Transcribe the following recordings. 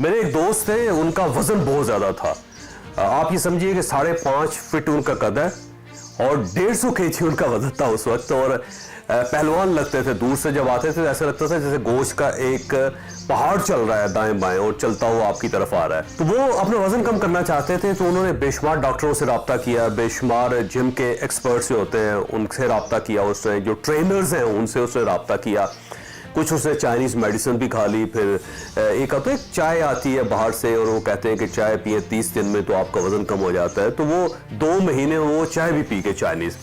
मेरे एक दोस्त थे, उनका वजन बहुत ज्यादा था। आप ये समझिए कि 5.5 फीट उनका कद है और 150 kg उनका वजन था उस वक्त। और पहलवान लगते थे, दूर से जब आते थे ऐसा लगता था जैसे गोश्त का एक पहाड़ चल रहा है दाएं बाएं और चलता हुआ आपकी तरफ आ रहा है। तो वो अपना वजन कम करना चाहते थे, तो उन्होंने बेशुमार डॉक्टरों से रब्ता किया, बेशुमार जिम के एक्सपर्ट्स होते हैं उनसे रब्ता किया, उसने जो ट्रेनर्स हैं उनसे उसने रब्ता किया, कुछ उसने चाइनीज़ मेडिसिन भी खा ली। फिर एक आता है चाय आती है बाहर से और वो कहते हैं कि चाय पिए 30 दिन में तो आपका वजन कम हो जाता है, तो वो 2 महीने वो चाय भी पी के चाइनीज़,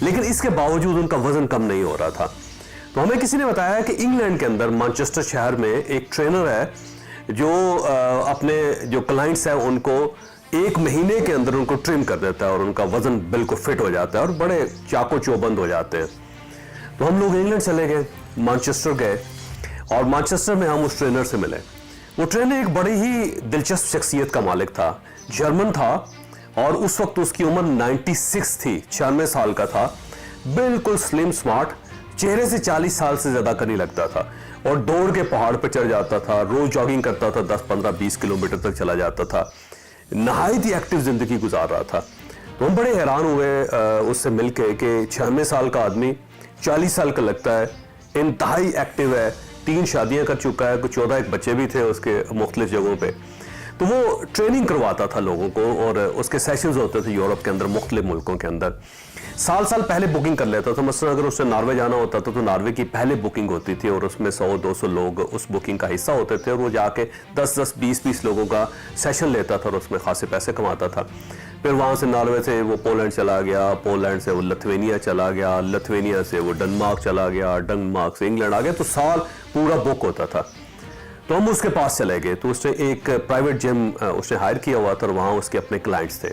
लेकिन इसके बावजूद उनका वजन कम नहीं हो रहा था। तो हमें किसी ने बताया कि इंग्लैंड के अंदर मैनचेस्टर शहर में एक ट्रेनर है जो अपने जो क्लाइंट्स हैं उनको 1 महीने के अंदर उनको ट्रिम कर देता है और उनका वजन बिल्कुल फिट हो जाता है और बड़े चाको चौबंद हो जाते हैं। तो हम लोग इंग्लैंड चले गए, मैनचेस्टर गए और मैनचेस्टर में हम उस ट्रेनर से मिले। वो ट्रेनर एक बड़ी ही दिलचस्प शख्सियत का मालिक था, जर्मन था और उस वक्त उसकी उम्र 96 थी, 96 साल का था, बिल्कुल स्लिम स्मार्ट, चेहरे से 40 साल से ज्यादा का नहीं लगता था और दौड़ के पहाड़ पर चढ़ जाता था, रोज जॉगिंग करता था, 10, 15, 20 किलोमीटर तक चला जाता था, नहायत ही एक्टिव जिंदगी गुजार रहा था। तो हम बड़े हैरान हुए उससे मिलके कि 96 साल का आदमी 40 साल का लगता है, इंतहाई एक्टिव है, 3 शादियां कर चुका है, कुछ 14 एक बच्चे भी थे उसके मुख्तलिफ जगहों पे। तो वो ट्रेनिंग करवाता था लोगों को और उसके सेशंस होते थे यूरोप के अंदर, मुख्तलिफ मुल्कों के अंदर। साल पहले बुकिंग कर लेता था। मसलन अगर उससे नॉर्वे जाना होता था तो नॉर्वे की पहले बुकिंग होती थी और उसमें 100-200 लोग उस बुकिंग का हिस्सा होते थे और वो जाके 10-10, 20-20 लोगों का सेशन लेता था और उसमें खासे पैसे कमाता था। फिर वहाँ से नॉर्वे से वो पोलैंड चला गया, पोलैंड से वो लिथुआनिया चला गया, लिथुआनिया से वो डेनमार्क चला गया, डेनमार्क से इंग्लैंड आ गया, तो साल पूरा बुक होता था। तो हम उसके पास चले गए, तो उसने एक प्राइवेट जिम उसने हायर किया हुआ था और वहाँ उसके अपने क्लाइंट्स थे।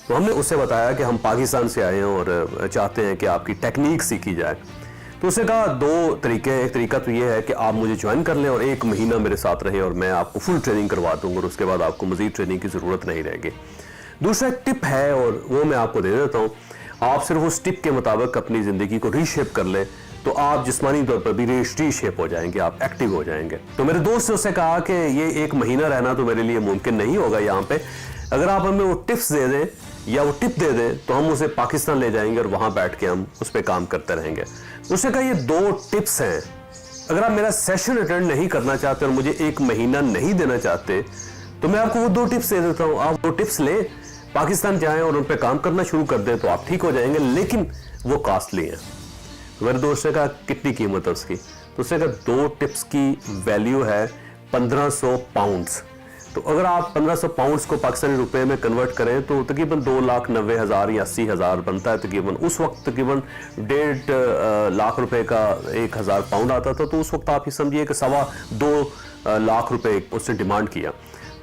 तो हमने उससे बताया कि हम पाकिस्तान से आए हैं और चाहते हैं कि आपकी टेक्निक सीखी जाए। तो उसने कहा 2 तरीके, एक तरीका तो ये है कि आप मुझे ज्वाइन कर लें और 1 महीना मेरे साथ रहें और मैं आपको फुल ट्रेनिंग करवा दूंगा और उसके बाद आपको मजीद ट्रेनिंग की ज़रूरत नहीं रहेगी। दूसरा एक टिप है और वो मैं आपको दे देता हूँ, आप सिर्फ उस टिप के मुताबिक अपनी ज़िंदगी को रीशेप कर लें तो आप जिस्मानी तौर पर भी रीशेप हो जाएंगे, आप एक्टिव हो जाएंगे। तो मेरे दोस्त ने उससे कहा कि ये 1 महीना रहना तो मेरे लिए मुमकिन नहीं होगा यहाँ पे, अगर आप हमें वो टिप्स दे दें या वो टिप दे दें तो हम उसे पाकिस्तान ले जाएंगे और वहाँ बैठ के हम उस पर काम करते रहेंगे। उसने कहा ये 2 टिप्स हैं, अगर आप मेरा सेशन अटेंड नहीं करना चाहते और मुझे 1 महीना नहीं देना चाहते तो मैं आपको वो 2 टिप्स दे देता हूँ, आप वो टिप्स लें, पाकिस्तान जाएं और उन पर काम करना शुरू कर दें तो आप ठीक हो जाएंगे, लेकिन वो कॉस्टली हैं। मेरे दोस्त ने कहा कितनी कीमत है उसकी? तो उसने कहा 2 टिप्स की वैल्यू है 1500 पाउंड्स। तो अगर आप 1500 पाउंड्स को पाकिस्तानी रुपए में कन्वर्ट करें तो तकरीबन 2,90,000 या 80,000 बनता है तकरीबन। उस वक्त तकरीबन 1.5 लाख रुपए का 1,000 पाउंड आता था, तो उस वक्त आप ये समझिए कि 2.25 लाख रुपए उसने डिमांड किया।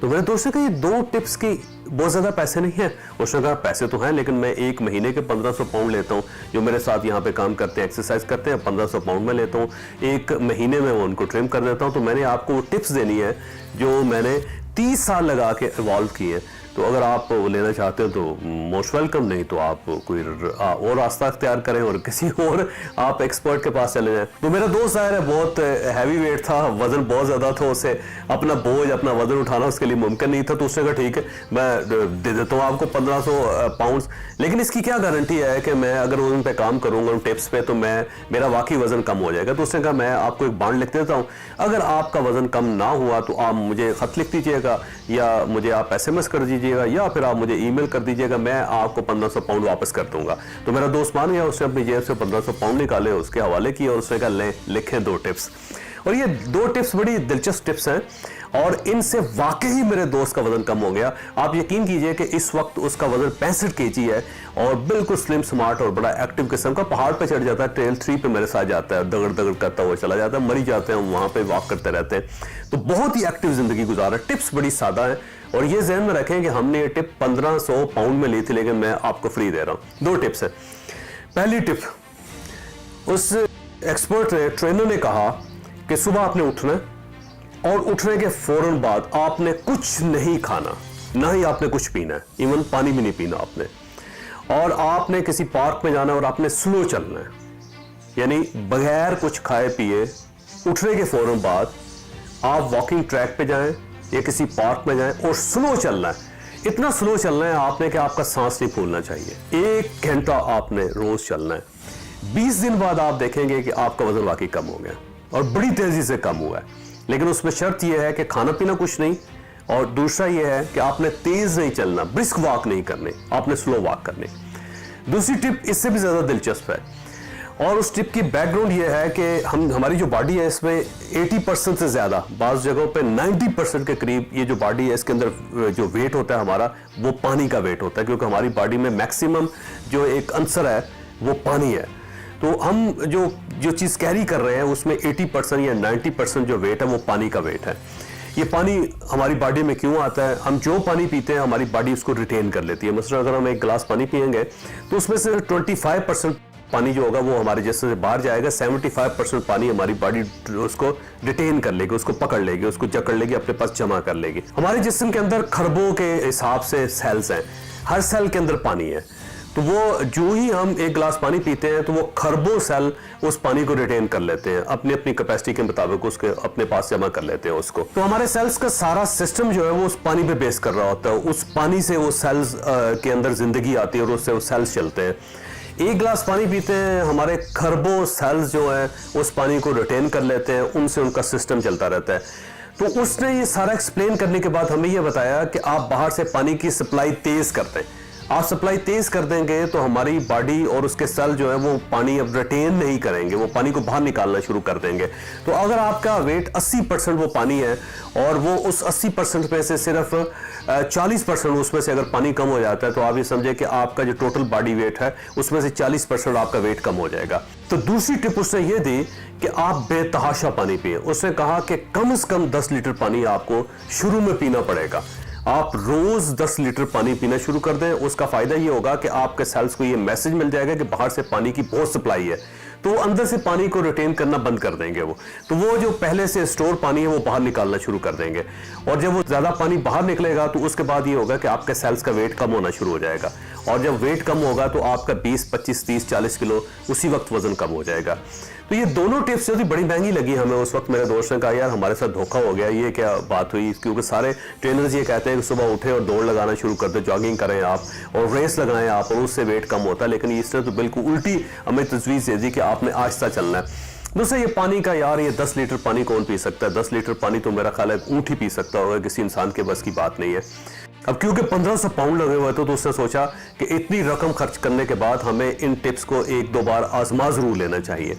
तो मेरे दोस्त ने कहा ये 2 टिप्स की बहुत ज़्यादा पैसे नहीं हैं। उसने कहा पैसे तो हैं लेकिन मैं 1 महीने के 1500 पाउंड लेता हूँ, जो मेरे साथ यहाँ पे काम करते हैं, एक्सरसाइज करते हैं, 1500 पाउंड में लेता हूँ, 1 महीने में वो उनको ट्रिम कर देता हूँ। तो मैंने आपको वो टिप्स देनी है जो मैंने 30 साल लगा के इवॉल्व किए हैं। तो अगर आप लेना चाहते हो तो मोस्ट वेलकम, नहीं तो आप कोई और रास्ता अख्तियार करें और किसी और आप एक्सपर्ट के पास चले जाएं। तो मेरा दोस्त ज़ाहिर है बहुत हैवी वेट था, वजन बहुत ज़्यादा था, उसे अपना बोझ अपना वजन उठाना उसके लिए मुमकिन नहीं था। तो उसने कहा ठीक है मैं दे देता हूँ आपको 1500 पाउंड्स, लेकिन इसकी क्या गारंटी है कि मैं अगर उन पर काम करूँगा उन टिप्स पे तो मेरा वाकई वजन कम हो जाएगा। तो उसने कहा मैं आपको एक बॉन्ड लिख देता हूँ, अगर आपका वजन कम ना हुआ तो आप मुझे ख़त लिख दीजिएगा या मुझे आप SMS कर दीजिएगा या फिर आप मुझे ईमेल कर दीजिएगा, मैं आपको 1500 पाउंड वापस कर दूंगा। तो मेरा दोस्त मान गया, उसने अपनी जेब से 1500 पाउंड निकाले, उसके हवाले किए और उसने कहा ले लिखें 2 टिप्स। और ये 2 टिप्स बड़ी दिलचस्प टिप्स हैं और इनसे वाकई मेरे दोस्त का वजन कम हो गया। आप यकीन कीजिए कि इस वक्त उसका वजन 65 kg है और बिल्कुल स्लिम स्मार्ट और बड़ा एक्टिव किस्म का। पहाड़ पे चढ़ जाता है, ट्रेल 3 पे मेरे साथ जाता है, दगड़ दगड़ करता हुआ चला जाता है, मरी जाते हैं, वहां पे वॉक करते रहते हैं। तो बहुत ही एक्टिव जिंदगी गुजारा। टिप्स बड़ी सादा है और ये ज़हन में रखें कि हमने ये टिप 1500 पाउंड में ली थी लेकिन मैं आपको फ्री दे रहा हूँ। 2 टिप्स है। पहली टिप, उस एक्सपर्ट ट्रेनर ने कहा कि सुबह आपने उठना है और उठने के फौरन बाद आपने कुछ नहीं खाना, ना ही आपने कुछ पीना है, इवन पानी भी नहीं पीना आपने, और आपने किसी पार्क में जाना और आपने स्लो चलना है, यानी बगैर कुछ खाए पिए उठने के फौरन बाद आप वॉकिंग ट्रैक पे जाएं या किसी पार्क में जाएं और स्लो चलना है, इतना स्लो चलना है आपने कि आपका सांस नहीं फूलना चाहिए। 1 घंटा आपने रोज चलना है। 20 दिन बाद आप देखेंगे कि आपका वजन वाकई कम हो गया और बड़ी तेजी से कम हुआ है। लेकिन उसमें शर्त यह है कि खाना पीना कुछ नहीं, और दूसरा यह है कि आपने तेज नहीं चलना, ब्रिस्क वॉक नहीं करने, आपने स्लो वॉक करने। दूसरी टिप इससे भी ज्यादा दिलचस्प है, और उस टिप की बैकग्राउंड ये है कि हमारी जो बॉडी है इसमें 80% से ज़्यादा, बाज़ जगहों पे 90% के करीब ये जो बॉडी है इसके अंदर जो वेट होता है हमारा, वो पानी का वेट होता है, क्योंकि हमारी बॉडी में मैक्सिमम जो एक अंसर है वो पानी है। तो हम जो चीज़ कैरी कर रहे हैं उसमें 80% या 90% जो वेट है वो पानी का वेट है। ये पानी हमारी बॉडी में क्यों आता है? हम जो पानी पीते हैं हमारी बॉडी उसको रिटेन कर लेती है। मसलन अगर हम एक गिलास पानी पियेंगे तो उसमें से 25% पानी जो होगा वो हमारे जिस्म से बाहर जाएगा, 75% पानी हमारी बॉडी उसको रिटेन कर लेगी, उसको पकड़ लेगी, उसको जकड़ लेगी, अपने पास जमा कर लेगी। हमारे जिस्म के अंदर खरबों के हिसाब से सेल्स हैं, हर सेल के अंदर पानी है। तो वो जो ही हम एक गिलास पानी पीते हैं तो वो खरबों सेल उस पानी को रिटेन कर लेते हैं, अपनी अपनी कैपेसिटी के मुताबिक उसके अपने पास जमा कर लेते हैं उसको। तो हमारे सेल्स का सारा सिस्टम जो है वो उस पानी पे बेस कर रहा होता है, उस पानी से वो सेल्स के अंदर जिंदगी आती है और उससे वो सेल्स चलते हैं। एक गिलास पानी पीते हैं, हमारे खरबों सेल्स जो है उस पानी को रिटेन कर लेते हैं, उनसे उनका सिस्टम चलता रहता है। तो उसने ये सारा एक्सप्लेन करने के बाद हमें ये बताया कि आप बाहर से पानी की सप्लाई तेज करते हैं। आप सप्लाई तेज कर देंगे तो हमारी बॉडी और उसके सेल जो है वो पानी अब रिटेन नहीं करेंगे, वो पानी को बाहर निकालना शुरू कर देंगे। तो अगर आपका वेट 80% वो पानी है और वो उस 80% में से सिर्फ 40% उसमें से अगर पानी कम हो जाता है तो आप ये समझे कि आपका जो टोटल बॉडी वेट है उसमें से 40% आपका वेट कम हो जाएगा। तो दूसरी टिप उसने ये दी कि आप बेतहाशा पानी पिए। उसने कहा कि कम से कम 10 लीटर पानी आपको शुरू में पीना पड़ेगा। आप रोज 10 लीटर पानी पीना शुरू कर दें, उसका फायदा ये होगा कि आपके सेल्स को ये मैसेज मिल जाएगा कि बाहर से पानी की बहुत सप्लाई है, तो वो अंदर से पानी को रिटेन करना बंद कर देंगे। वो वो जो पहले से स्टोर पानी है वो बाहर निकालना शुरू कर देंगे, और जब वो ज्यादा पानी बाहर निकलेगा तो उसके बाद ये होगा कि आपके सेल्स का वेट कम होना शुरू हो जाएगा, और जब वेट कम होगा तो आपका 20, 25, 30, 40 किलो उसी वक्त वजन कम हो जाएगा। तो ये दोनों टिप्स जो थी बड़ी महंगी लगी हमें उस वक्त। मेरे दोस्त ने कहा यार हमारे साथ धोखा हो गया, ये क्या बात हुई, क्योंकि सारे ट्रेनर्स ये कहते हैं कि सुबह उठे और दौड़ लगाना शुरू कर दो, जॉगिंग करें आप और रेस लगाएं आप, और उससे वेट कम होता है। लेकिन इसने तो बिल्कुल उल्टी हमें तजवीज़ दे दी कि आपने आहिस्ता चलना है। दूसरा ये पानी का, यार ये 10 लीटर पानी कौन पी सकता है? 10 लीटर पानी तो मेरा ख्याल है ऊँट ही पी सकता होगा, किसी इंसान के बस की बात नहीं है। अब क्योंकि 1500 पाउंड लगे हुए थे तो उसने सोचा कि इतनी रकम खर्च करने के बाद हमें इन टिप्स को 1-2 बार आजमा जरूर लेना चाहिए।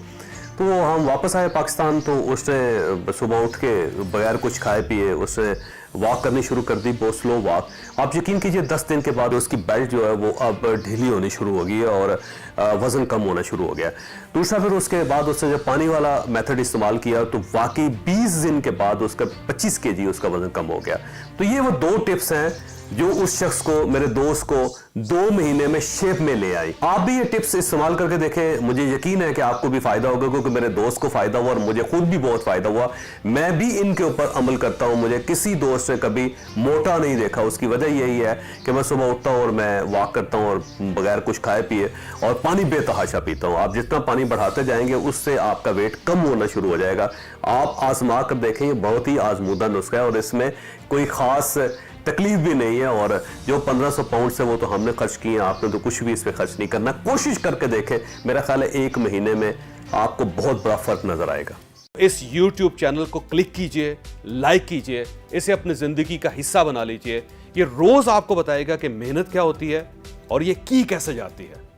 तो हम वापस आए पाकिस्तान, तो उसने सुबह उठ के बगैर कुछ खाए पिए उसने वॉक करनी शुरू कर दी, बहुत स्लो वॉक। आप यकीन कीजिए 10 दिन के बाद उसकी बेल्ट जो है वो अब ढीली होनी शुरू हो गई है और वज़न कम होना शुरू हो गया। दूसरा फिर उसके बाद उसने जब पानी वाला मेथड इस्तेमाल किया तो वाकई 20 दिन के बाद उसका 25 kg उसका वज़न कम हो गया। तो ये वो 2 टिप्स हैं जो उस शख्स को, मेरे दोस्त को 2 महीने में शेप में ले आई। आप भी ये टिप्स इस्तेमाल करके देखें, मुझे यकीन है कि आपको भी फायदा होगा, क्योंकि मेरे दोस्त को फायदा हुआ और मुझे खुद भी बहुत फायदा हुआ। मैं भी इनके ऊपर अमल करता हूं, मुझे किसी दोस्त ने कभी मोटा नहीं देखा। उसकी वजह यही है कि मैं सुबह उठता हूं और मैं वॉक करता हूं और बगैर कुछ खाए पिए और पानी बेतहाशा पीता हूं। आप जितना पानी बढ़ाते जाएंगे उससे आपका वेट कम होना शुरू हो जाएगा। आप आजमा कर देखें, ये बहुत ही आजमूदा नुस्खा है और इसमें कोई खास तकलीफ भी नहीं है। और जो 1500 पाउंड से वो तो हमने खर्च किए, आपने तो कुछ भी इस पे खर्च नहीं करना। कोशिश करके देखें, मेरा ख्याल है 1 महीने में आपको बहुत बड़ा फर्क नजर आएगा। इस YouTube चैनल को क्लिक कीजिए, लाइक कीजिए, इसे अपनी जिंदगी का हिस्सा बना लीजिए। ये रोज आपको बताएगा कि मेहनत क्या होती है और ये की कैसे जाती है।